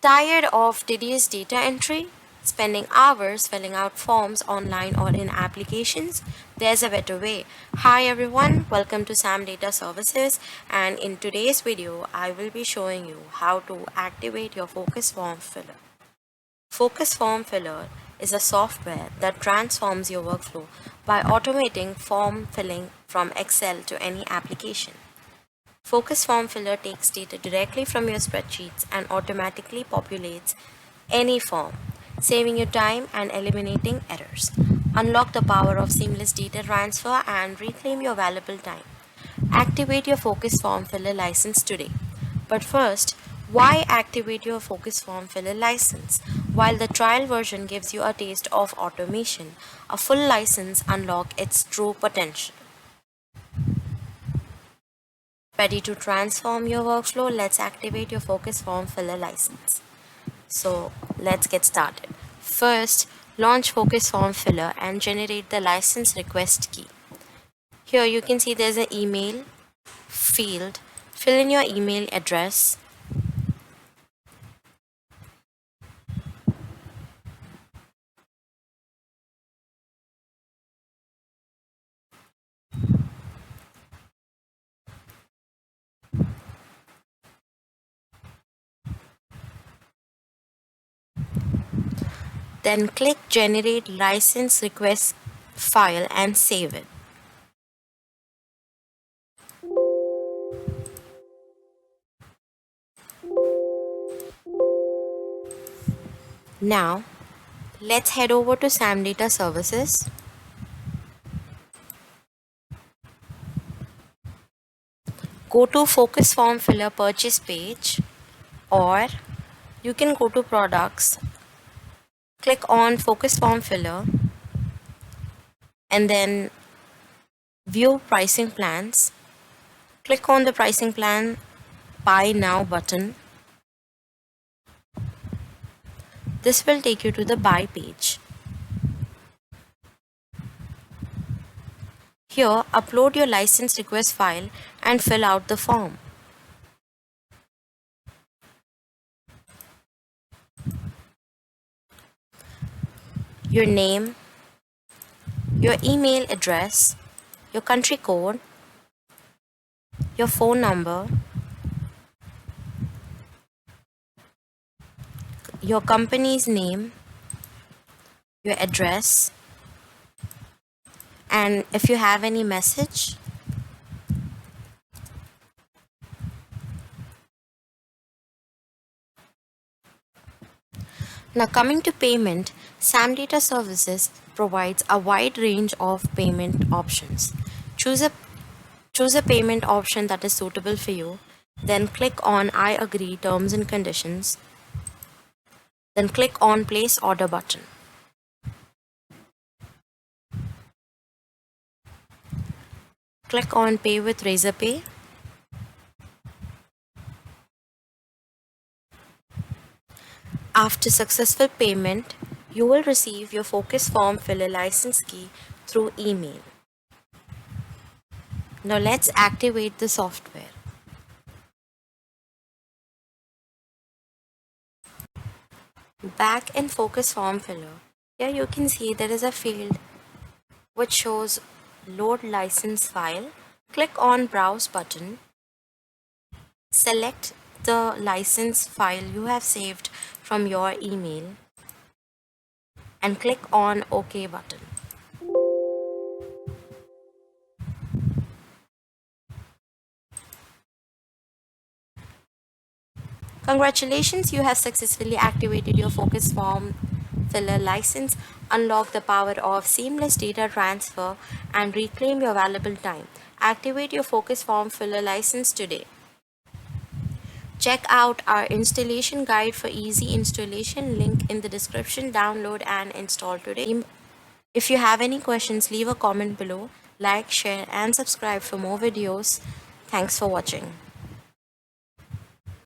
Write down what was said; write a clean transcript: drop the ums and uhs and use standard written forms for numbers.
Tired of tedious data entry? Spending hours filling out forms online or in applications? There's a better way. Hi everyone, welcome to Sam Data Services, and in today's video I will be showing you how to activate your Focus Form Filler. Focus Form Filler is a software that transforms your workflow by automating form filling from Excel to any application. Focus Form Filler takes data directly from your spreadsheets and automatically populates any form, saving you time and eliminating errors. Unlock the power of seamless data transfer and reclaim your valuable time. Activate your Focus Form Filler license today. But first, why activate your Focus Form Filler license? While the trial version gives you a taste of automation, a full license unlocks its true potential. Ready to transform your workflow? Let's activate your Focus Form Filler license. So let's get started. First, launch Focus Form Filler and generate the license request key. Here you can see there's an email field. Fill in your email address. Then click Generate License Request File and save it. Now, let's head over to SAM Data Services. Go to Focus Form Filler Purchase page, or you can go to Products, click on Focus Form Filler, and then View Pricing Plans. Click on the Pricing Plan Buy Now button. This will take you to the Buy page. Here, upload your license request file and fill out the form. Your name, your email address, your country code, your phone number, your company's name, your address, and if you have any message. Now coming to payment, SAM Data Services provides a wide range of payment options. Choose a payment option that is suitable for you. Then click on I agree terms and conditions. Then click on place order button. Click on pay with Razorpay. After successful payment, you will receive your Focus Form Filler license key through email. Now let's activate the software. Back in Focus Form Filler, here you can see there is a field which shows Load License File. Click on Browse button. Select the license file you have saved from your email and click on OK button. Congratulations, you have successfully activated your Focus Form Filler license. Unlock the power of seamless data transfer and reclaim your valuable time. Activate your Focus Form Filler license today. Check out our installation guide for easy installation, link in the description. Download and install today. If you have any questions, leave a comment below. Like, share and subscribe for more videos. Thanks for watching.